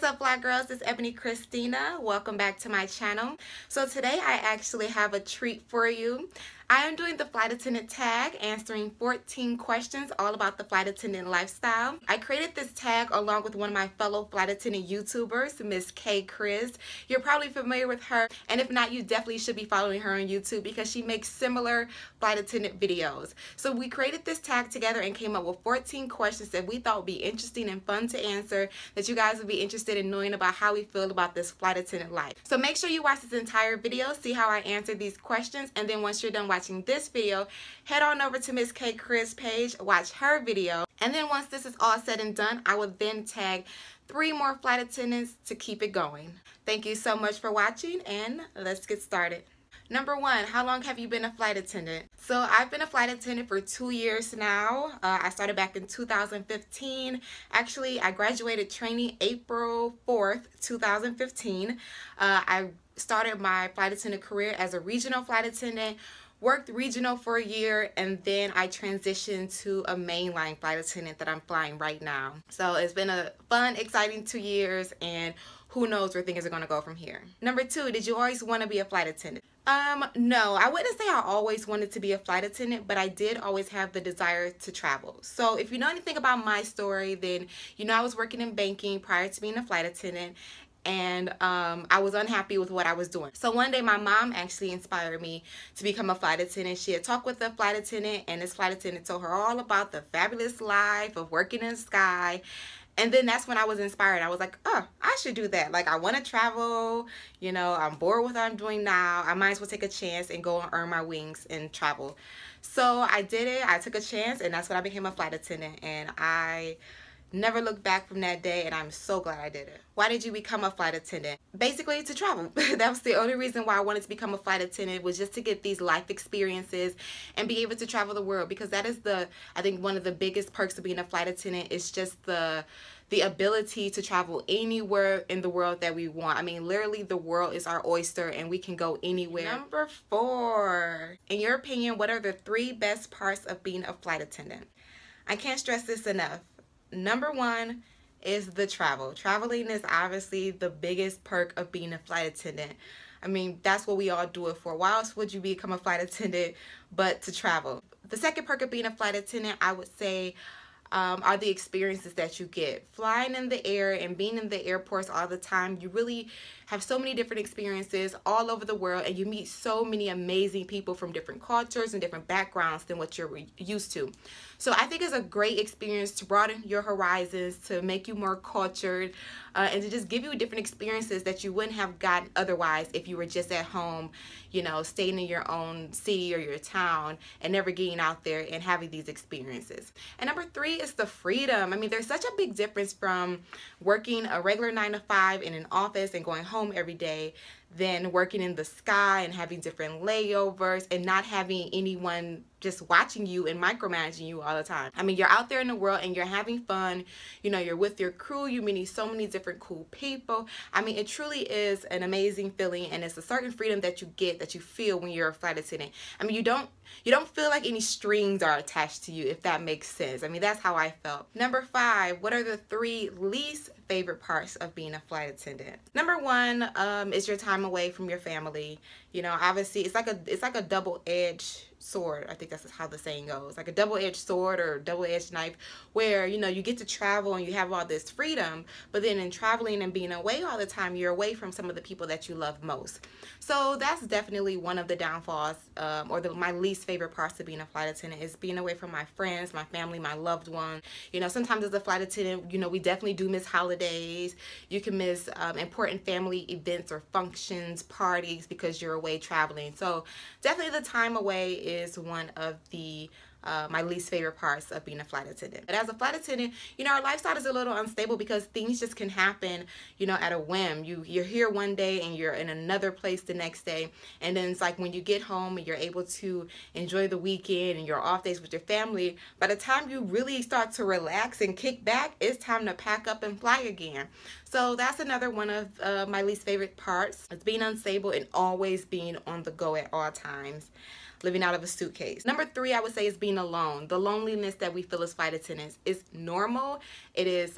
up, Black girls? It's Ebony Christina. Welcome back to my channel. So today I actually have a treat for you. I am doing the Flight Attendant Tag, answering 14 questions all about the flight attendant lifestyle. I created this tag along with one of my fellow flight attendant YouTubers, MissKaykrizz. You're probably familiar with her, and if not, you definitely should be following her on YouTube because she makes similar flight attendant videos. So we created this tag together and came up with 14 questions that we thought would be interesting and fun to answer, that you guys would be interested in knowing about how we feel about this flight attendant life. So make sure you watch this entire video, see how I answer these questions, and then once you're done watching this video, head on over to MissKaykrizz page, watch her video, and then once this is all said and done, I will then tag 3 more flight attendants to keep it going. Thank you so much for watching, and let's get started. Number 1, how long have you been a flight attendant? So I've been a flight attendant for 2 years now. I started back in 2015. Actually, I graduated training April 4th, 2015. I started my flight attendant career as a regional flight attendant, worked regional for a year, and then I transitioned to a mainline flight attendant that I'm flying right now. So it's been a fun, exciting 2 years, and who knows where things are going to go from here. Number 2, did you always want to be a flight attendant? No, I wouldn't say I always wanted to be a flight attendant, but I did always have the desire to travel. So if you know anything about my story, then you know I was working in banking prior to being a flight attendant, and I was unhappy with what I was doing. So one day my mom actually inspired me to become a flight attendant. She had talked with a flight attendant, and this flight attendant told her all about the fabulous life of working in the sky. And then that's when I was inspired. I was like, oh, I should do that. Like, I want to travel. You know, I'm bored with what I'm doing now. I might as well take a chance and go and earn my wings and travel. So I did it. I took a chance, and that's when I became a flight attendant. And I never looked back from that day, and I'm so glad I did it. Why did you become a flight attendant? Basically, to travel. That was the only reason why I wanted to become a flight attendant, was just to get these life experiences and be able to travel the world, because that is I think one of the biggest perks of being a flight attendant is just the ability to travel anywhere in the world that we want. I mean, literally the world is our oyster and we can go anywhere. Number 4, in your opinion, what are the 3 best parts of being a flight attendant? I can't stress this enough. Number 1 is the travel. Traveling is obviously the biggest perk of being a flight attendant. I mean, that's what we all do it for. Why else would you become a flight attendant but to travel? The second perk of being a flight attendant, I would say, are the experiences that you get. Flying in the air and being in the airports all the time, you really have so many different experiences all over the world, and you meet so many amazing people from different cultures and different backgrounds than what you're used to. So I think it's a great experience to broaden your horizons, to make you more cultured, and to just give you different experiences that you wouldn't have gotten otherwise if you were just at home, you know, staying in your own city or your town and never getting out there and having these experiences. And number 3 is the freedom. I mean, there's such a big difference from working a regular 9 to 5 in an office and going home every day than working in the sky and having different layovers and not having anyone just watching you and micromanaging you all the time. I mean, you're out there in the world and you're having fun. You know, you're with your crew, you're meeting so many different cool people. I mean, it truly is an amazing feeling, and it's a certain freedom that you get, that you feel when you're a flight attendant. I mean, you don't feel like any strings are attached to you, if that makes sense. I mean, that's how I felt. Number 5, what are the 3 least favorite parts of being a flight attendant? Number 1 is your time away from your family. You know, obviously it's like a double-edged sword. I think that's how the saying goes, like a double-edged sword or double-edged knife, where, you know, you get to travel and you have all this freedom, but then in traveling and being away all the time, you're away from some of the people that you love most. So that's definitely one of the downfalls, or my least favorite parts of being a flight attendant, is being away from my friends, my family, my loved ones. You know, sometimes as a flight attendant, you know, we definitely do miss holidays. You can miss important family events or functions, parties, because you're away traveling. So definitely the time away is one of the my least favorite parts of being a flight attendant. But as a flight attendant, you know, our lifestyle is a little unstable because things just can happen, you know, at a whim. You're here one day and you're in another place the next day, and then it's like when you get home and you're able to enjoy the weekend and your off days with your family, by the time you really start to relax and kick back, it's time to pack up and fly again. So that's another one of my least favorite parts. It's being unstable and always being on the go at all times. living out of a suitcase. Number 3, I would say, is being alone. The loneliness that we feel as flight attendants is normal. It's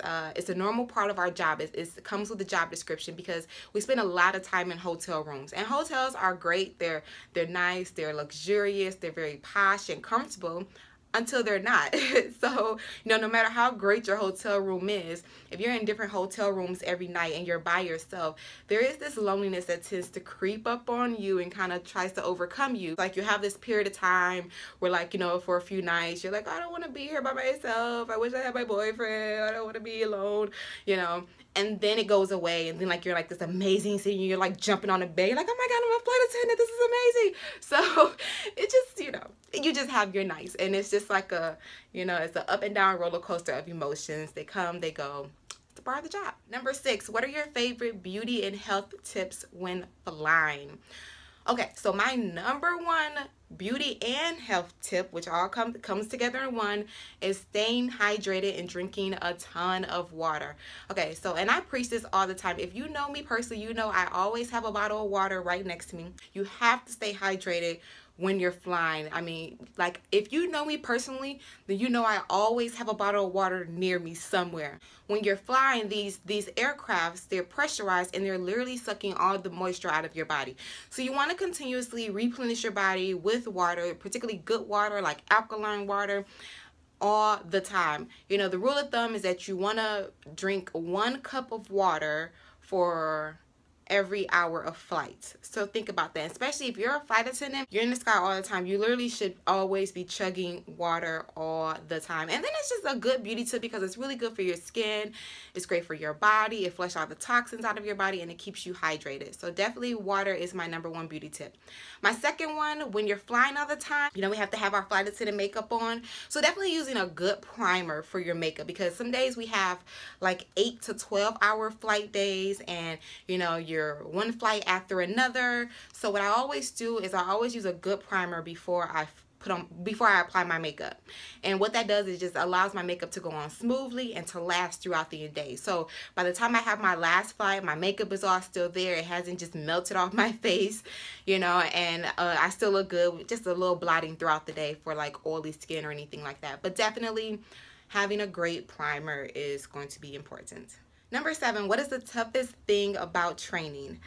a normal part of our job. It comes with the job description because we spend a lot of time in hotel rooms, and hotels are great. They're nice, they're luxurious, they're very posh and comfortable, until they're not. So, no matter how great your hotel room is, if you're in different hotel rooms every night and you're by yourself, there is this loneliness that tends to creep up on you and kind of tries to overcome you. Like, you have this period of time where, like, for a few nights, you're like, I don't want to be here by myself. I wish I had my boyfriend. I don't want to be alone, And then it goes away, and then, like, you're like this amazing scene, you're like jumping on a bed, you're like, oh my God, I'm a flight attendant, this is amazing. So it just, you just have your nights, and it's just like it's an up and down roller coaster of emotions. They come, they go. It's a part of the job. Number 6, what are your favorite beauty and health tips when flying? Okay, so my number 1 beauty and health tip, which all comes together in one, is staying hydrated and drinking a ton of water. Okay, so, and I preach this all the time. If you know me personally, I always have a bottle of water right next to me. You have to stay hydrated when you're flying. I mean, like, if you know me personally, then I always have a bottle of water near me somewhere. When you're flying, these aircrafts, they're pressurized and they're literally sucking all the moisture out of your body. So you want to continuously replenish your body with water, particularly good water like alkaline water, all the time. The rule of thumb is that you want to drink 1 cup of water for every hour of flight. So think about that. Especially if you're a flight attendant, you're in the sky all the time. You literally should always be chugging water all the time. And then it's just a good beauty tip because it's really good for your skin. It's great for your body. It flushes all the toxins out of your body and it keeps you hydrated. So definitely water is my number 1 beauty tip. My second one, when you're flying all the time, we have to have our flight attendant makeup on. So definitely using a good primer for your makeup, because some days we have like 8 to 12 hour flight days, and you're one flight after another. So what I always do is I always use a good primer before I apply my makeup. And what that does is just allows my makeup to go on smoothly and to last throughout the day. So by the time I have my last flight, my makeup is all still there. It hasn't just melted off my face, and I still look good with just a little blotting throughout the day for like oily skin or anything like that. But definitely having a great primer is going to be important. Number 7, what is the toughest thing about training?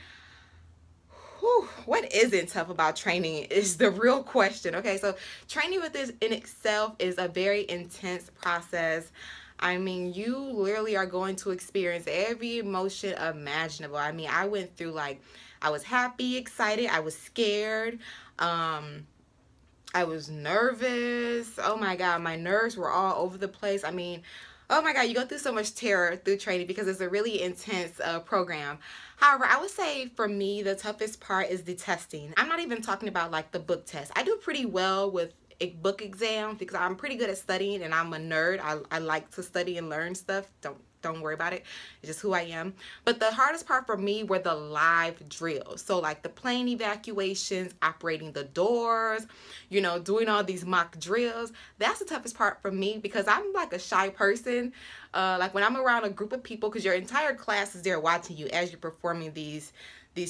Whew, what isn't tough about training is the real question. Okay, so training with this in itself is a very intense process. I mean, you literally are going to experience every emotion imaginable. I mean, I went through, like, I was happy, excited, I was scared, I was nervous. Oh my God, my nerves were all over the place. I mean, oh my God, you go through so much terror through training because it's a really intense program. However, I would say for me, the toughest part is the testing. I'm not even talking about like the book test. I do pretty well with book exams because I'm pretty good at studying and I'm a nerd. I like to study and learn stuff. Don't worry about it. It's just who I am. But the hardest part for me were the live drills. So like the plane evacuations, operating the doors, doing all these mock drills. That's the toughest part for me because I'm like a shy person. Like when I'm around a group of people, because your entire class is there watching you as you're performing these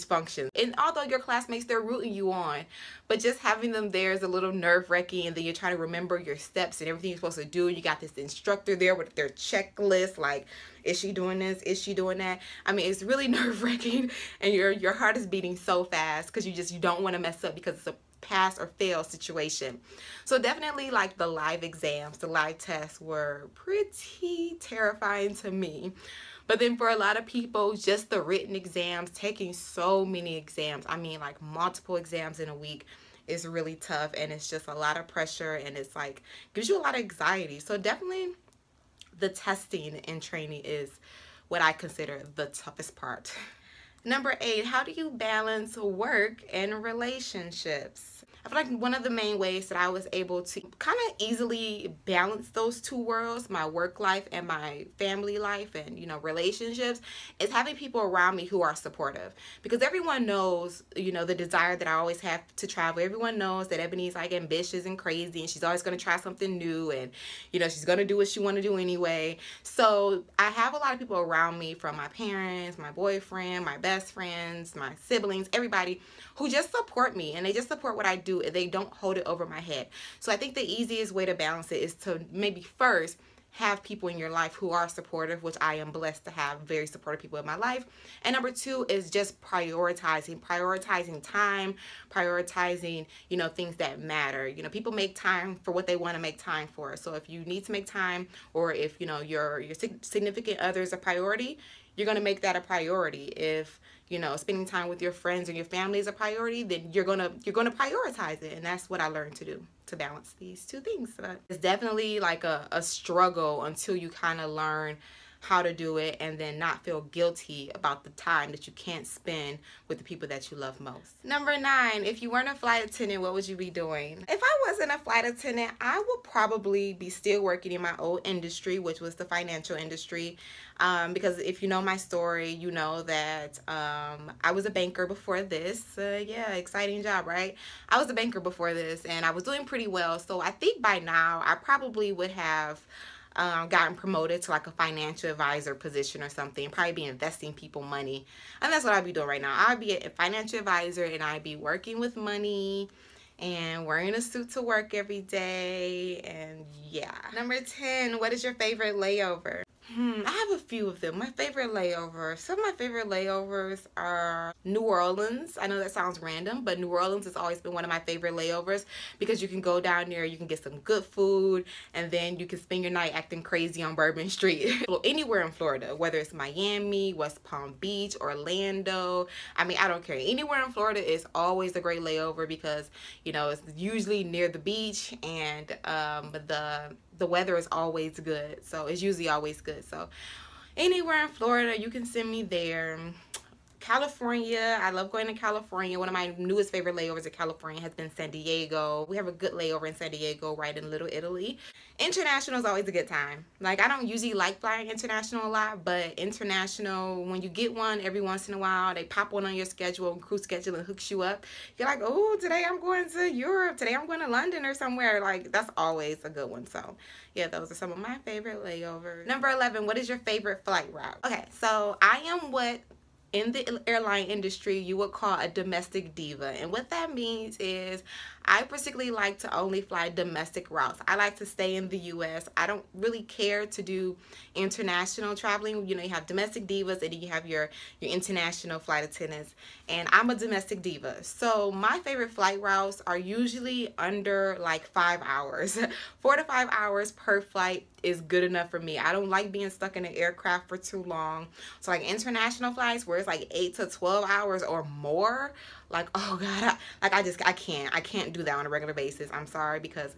functions. And although your classmates, they're rooting you on, but just having them there is a little nerve-wracking, and then you're trying to remember your steps and everything you're supposed to do. You got this instructor there with their checklist, like, is she doing this? Is she doing that? I mean, it's really nerve-wracking, and your heart is beating so fast because you don't want to mess up because it's a pass or fail situation. So definitely like the live exams, the live tests were pretty terrifying to me. But then for a lot of people, just the written exams, taking so many exams, I mean like multiple exams in a week, is really tough, and it's just a lot of pressure, and it's like gives you a lot of anxiety. So definitely the testing and training is what I consider the toughest part. Number 8, how do you balance work and relationships? I feel like one of the main ways that I was able to kind of easily balance those two worlds, my work life and my family life and, relationships, is having people around me who are supportive. Because everyone knows, the desire that I always have to travel. Everyone knows that Ebony's like ambitious and crazy, and she's always going to try something new, and, she's going to do what she want to do anyway. So I have a lot of people around me, from my parents, my boyfriend, my best friends, my siblings, everybody, who just support me, and they just support what I do. do, they don't hold it over my head. So I think the easiest way to balance it is to maybe first have people in your life who are supportive, which I am blessed to have very supportive people in my life. And number two is just prioritizing time, prioritizing, you know, things that matter. You know, people make time for what they want to make time for. So if you need to make time, or if, you know, your significant other is a priority, you're going to make that a priority. If, you know, spending time with your friends and your family is a priority, then you're gonna prioritize it. And that's what I learned to do, to balance these two things. But it's definitely like a struggle until you kind of learn how to do it and then not feel guilty about the time that you can't spend with the people that you love most. Number 9, if you weren't a flight attendant, what would you be doing? If I wasn't a flight attendant, I would probably be still working in my old industry, which was the financial industry. Because if you know my story, you know that I was a banker before this. Yeah, exciting job, right? I was a banker before this, and I was doing pretty well. So I think by now I probably would have gotten promoted to like a financial advisor position or something, probably be investing people money. And that's what I'd be doing right now. I'd be a financial advisor, and I'd be working with money and wearing a suit to work every day. And yeah. Number 10, what is your favorite layover? I have a few of them. My favorite layovers. Some of my favorite layovers are New Orleans. I know that sounds random, but New Orleans has always been one of my favorite layovers because you can go down there, you can get some good food, and then you can spend your night acting crazy on Bourbon Street. Well, anywhere in Florida, whether it's Miami, West Palm Beach, Orlando. I mean, I don't care. Anywhere in Florida is always a great layover because, you know, it's usually near the beach, and the weather is always good. So it's usually always good. So anywhere in Florida, you can send me there. California, I love going to California. One of my newest favorite layovers in California has been San Diego. We have a good layover in San Diego, right in Little Italy. International is always a good time. Like, I don't usually like flying international a lot, but international, when you get one every once in a while, they pop one on your schedule, and crew schedule, and hooks you up. You're like, oh, today I'm going to Europe. Today I'm going to London or somewhere. Like, that's always a good one. So yeah, those are some of my favorite layovers. Number 11, what is your favorite flight route? Okay, so I am what in the airline industry you would call a domestic diva, and what that means is I particularly like to only fly domestic routes. I like to stay in the US. I don't really care to do international traveling. You know, you have domestic divas, and then you have your international flight attendants, and I'm a domestic diva. So my favorite flight routes are usually under like 5 hours. 4 to 5 hours per flight is good enough for me. I don't like being stuck in an aircraft for too long. So like international flights where it's like 8 to 12 hours or more, like, oh God, I can't do that on a regular basis. I'm sorry, because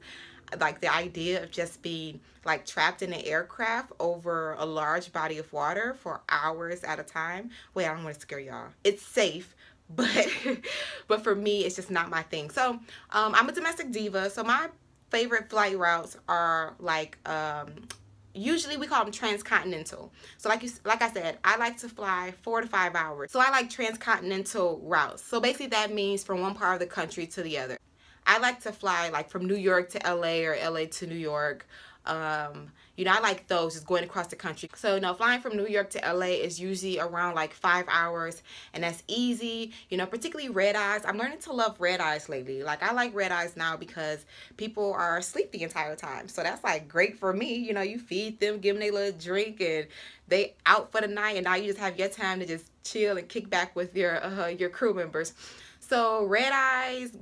like the idea of just being like trapped in an aircraft over a large body of water for hours at a time. Wait, I don't want to scare y'all. It's safe, but for me, it's just not my thing. So I'm a domestic diva. So my favorite flight routes are like usually we call them transcontinental. So like I said, I like to fly 4 to 5 hours. So I like transcontinental routes. So basically that means from one part of the country to the other. I like to fly like from New York to LA or LA to New York. You know, I like those, just going across the country. So, you know, flying from New York to LA is usually around like 5 hours, and that's easy. You know, particularly red eyes. I'm learning to love red eyes lately. Like, I like red eyes now because people are asleep the entire time. So that's like great for me. You know, you feed them, give them their little drink, and they out for the night, and now you just have your time to just chill and kick back with your crew members. So red eyes,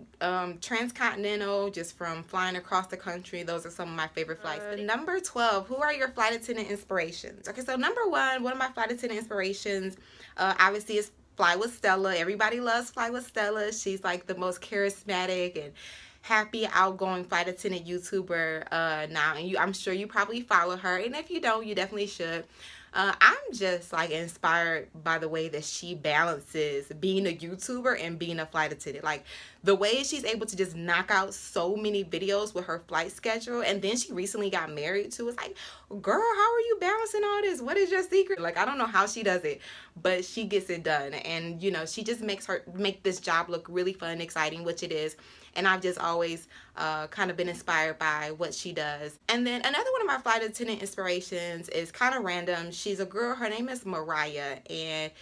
transcontinental, just from flying across the country. Those are some of my favorite flights. Number 12, who are your flight attendant inspirations? Okay, so number one of my flight attendant inspirations, obviously is Fly with Stella. Everybody loves Fly with Stella. She's like the most charismatic and happy, outgoing flight attendant YouTuber now, and I'm sure you probably follow her, and if you don't, you definitely should. I'm just like inspired by the way that she balances being a YouTuber and being a flight attendant. Like the way she's able to just knock out so many videos with her flight schedule, and then she recently got married too. It's like, girl, how are you balancing all this? What is your secret? Like, I don't know how she does it, but she gets it done. And you know, she just make this job look really fun and exciting, which it is. And I've just always kind of been inspired by what she does. And then another one of my flight attendant inspirations is kind of random. She's a girl, her name is Mariah, and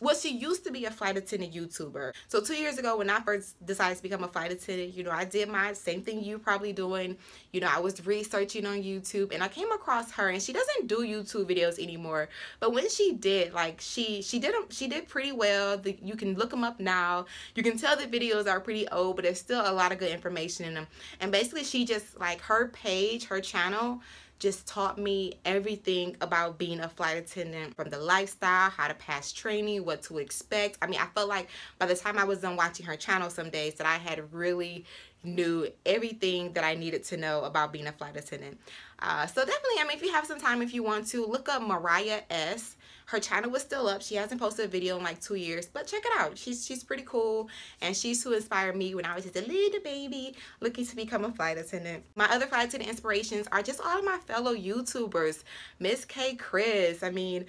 well, she used to be a flight attendant YouTuber. So 2 years ago, when I first decided to become a flight attendant, you know, I did my same thing you're probably doing. You know, I was researching on YouTube, and I came across her, and she doesn't do YouTube videos anymore. But when she did, like, she did pretty well. You can look them up now. You can tell the videos are pretty old, but there's still a lot of good information in them. And basically, she just, like, her page, her channel, just taught me everything about being a flight attendant, from the lifestyle, how to pass training, what to expect. I mean, I felt like by the time I was done watching her channel some days that I had really knew everything that I needed to know about being a flight attendant. So definitely, I mean, if you have some time, if you want to, look up Mariah S. Her channel was still up. She hasn't posted a video in like 2 years, but check it out. She's pretty cool, and she's who inspired me when I was just a little baby looking to become a flight attendant. My other flight attendant inspirations are just all of my fellow YouTubers. MissKaykrizz, I mean,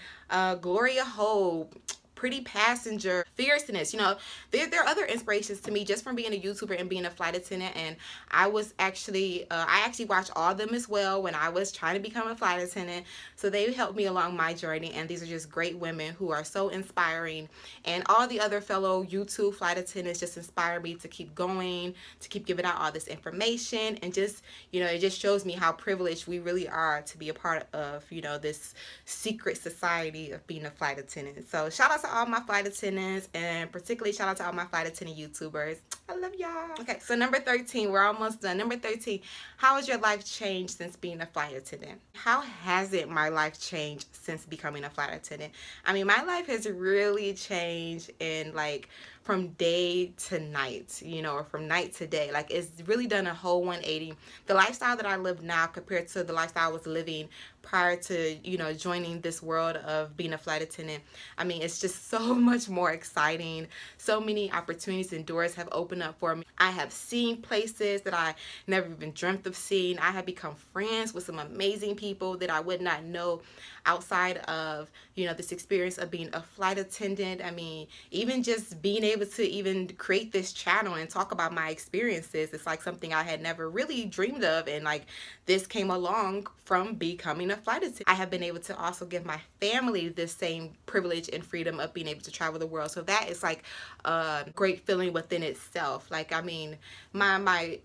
Gloria Hope, Pretty Passenger, Fierceness. You know, there are other inspirations to me just from being a YouTuber and being a flight attendant. And I was actually I actually watched all of them as well when I was trying to become a flight attendant, so they helped me along my journey. And these are just great women who are so inspiring, and all the other fellow YouTube flight attendants just inspire me to keep going, to keep giving out all this information. And just, you know, it just shows me how privileged we really are to be a part of, you know, this secret society of being a flight attendant. So shout out to all my flight attendants, and particularly shout out to all my flight attendant YouTubers. I love y'all. Okay, so number 13, we're almost done. Number 13, how has your life changed since being a flight attendant? How hasn't my life changed since becoming a flight attendant? I mean, my life has really changed in, like, from day to night, you know, or from night to day. Like, it's really done a whole 180. The lifestyle that I live now compared to the lifestyle I was living prior to, you know, joining this world of being a flight attendant, I mean, it's just so much more exciting. So many opportunities and doors have opened up for me. I have seen places that I never even dreamt of seeing. I have become friends with some amazing people that I would not know outside of, you know, this experience of being a flight attendant. I mean, even just being able to even create this channel and talk about my experiences, it's like something I had never really dreamed of. And like, this came along from becoming a flight attendant. I have been able to also give my family this same privilege and freedom of being able to travel the world. So that is like a great feeling within itself. Like, I mean, my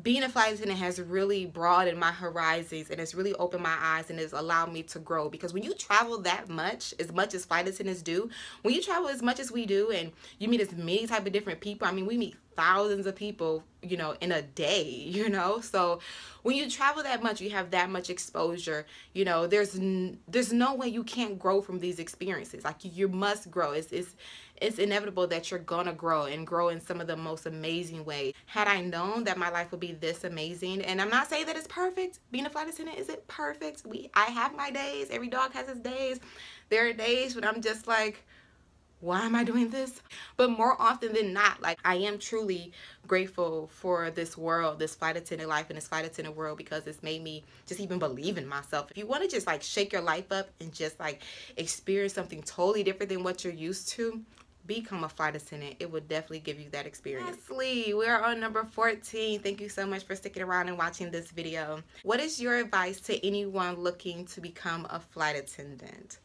being a flight attendant has really broadened my horizons, and it's really opened my eyes, and it's allowed me to grow. Because when you travel that much as flight attendants do, when you travel as much as we do, and you meet as many type of different people, I mean, we meet thousands of people, you know, in a day, you know. So when you travel that much, you have that much exposure, you know, there's no way you can't grow from these experiences. Like, you must grow. It's inevitable that you're gonna grow, and grow in some of the most amazing ways. Had I known that my life would be this amazing, and I'm not saying that it's perfect, being a flight attendant isn't perfect. I have my days. Every dog has his days. There are days when I'm just like, why am I doing this? But more often than not, like, I am truly grateful for this world, this flight attendant life and this flight attendant world, because it's made me just even believe in myself. If you want to just like shake your life up and just like experience something totally different than what you're used to, become a flight attendant. It would definitely give you that experience. Lastly, we are on number 14. Thank you so much for sticking around and watching this video. What is your advice to anyone looking to become a flight attendant?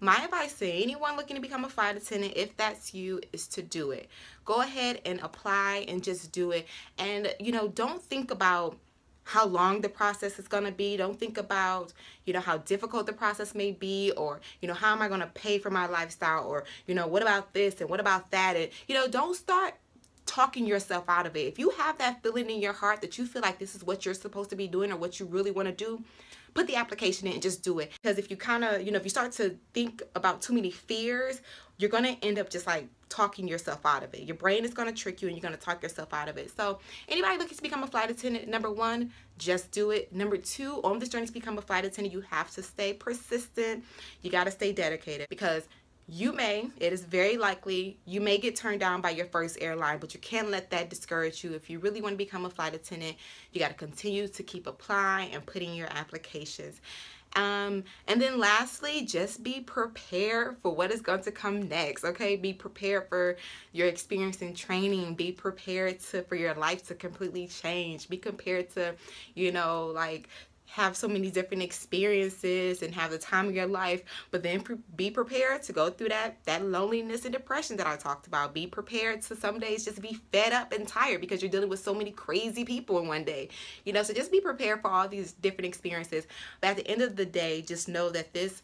My advice to anyone looking to become a flight attendant, if that's you, is to do it. Go ahead and apply and just do it. And, you know, don't think about how long the process is going to be. Don't think about, you know, how difficult the process may be, or, you know, how am I going to pay for my lifestyle, or, you know, what about this and what about that? And, you know, don't start talking yourself out of it. If you have that feeling in your heart that you feel like this is what you're supposed to be doing or what you really want to do, put the application in and just do it. Because if you kind of, you know, if you start to think about too many fears, you're going to end up just like talking yourself out of it. Your brain is going to trick you, and you're going to talk yourself out of it. So anybody looking to become a flight attendant, number one, just do it. Number two, on this journey to become a flight attendant, you have to stay persistent. You got to stay dedicated, because it is very likely you may get turned down by your first airline, but you can't let that discourage you. If you really want to become a flight attendant, you got to continue to keep applying and putting your applications. And then lastly, just be prepared for what is going to come next. Okay, be prepared for your experience in training. Be prepared for your life to completely change. Be prepared to, you know, like, have so many different experiences and have the time of your life, but then be prepared to go through that loneliness and depression that I talked about. Be prepared to some days just be fed up and tired because you're dealing with so many crazy people in one day, you know. So just be prepared for all these different experiences, but at the end of the day, just know that this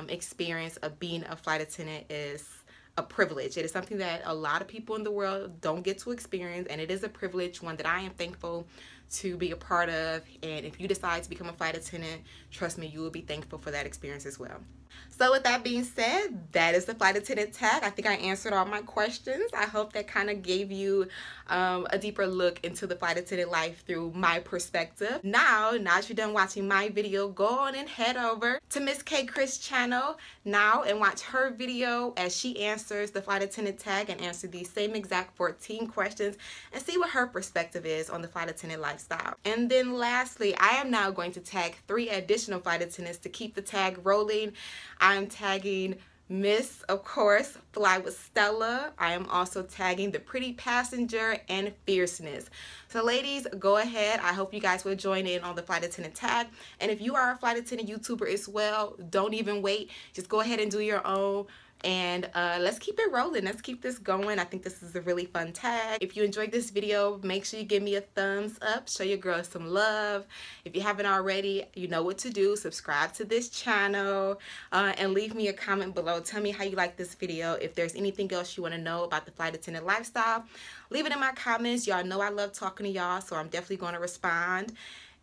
experience of being a flight attendant is a privilege. It is something that a lot of people in the world don't get to experience, and it is a privilege, one that I am thankful to be a part of. And if you decide to become a flight attendant, trust me, you will be thankful for that experience as well. So with that being said, that is the flight attendant tag. I think I answered all my questions. I hope that kind of gave you a deeper look into the flight attendant life through my perspective. Now that you're done watching my video, go on and head over to MissKaykrizz channel now and watch her video as she answers the flight attendant tag and answer these same exact 14 questions and see what her perspective is on the flight attendant lifestyle. And then lastly, I am now going to tag 3 additional flight attendants to keep the tag rolling. I'm tagging Miss, of course, Fly with Stella. I am also tagging the Pretty Passenger and Fierceness. So ladies, go ahead. I hope you guys will join in on the flight attendant tag. And if you are a flight attendant YouTuber as well, don't even wait. Just go ahead and do your own. And let's keep it rolling. Let's keep this going. I think this is a really fun tag. If you enjoyed this video, make sure you give me a thumbs up. Show your girl some love. If you haven't already, you know what to do. Subscribe to this channel and leave me a comment below. Tell me how you like this video. If there's anything else you want to know about the flight attendant lifestyle, leave it in my comments. Y'all know I love talking to y'all, so I'm definitely going to respond.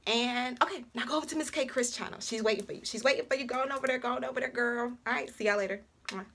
And okay, now go over to MissKaykrizz channel. She's waiting for you. She's waiting for you. Going over there, girl. All right, see y'all later. Mwah.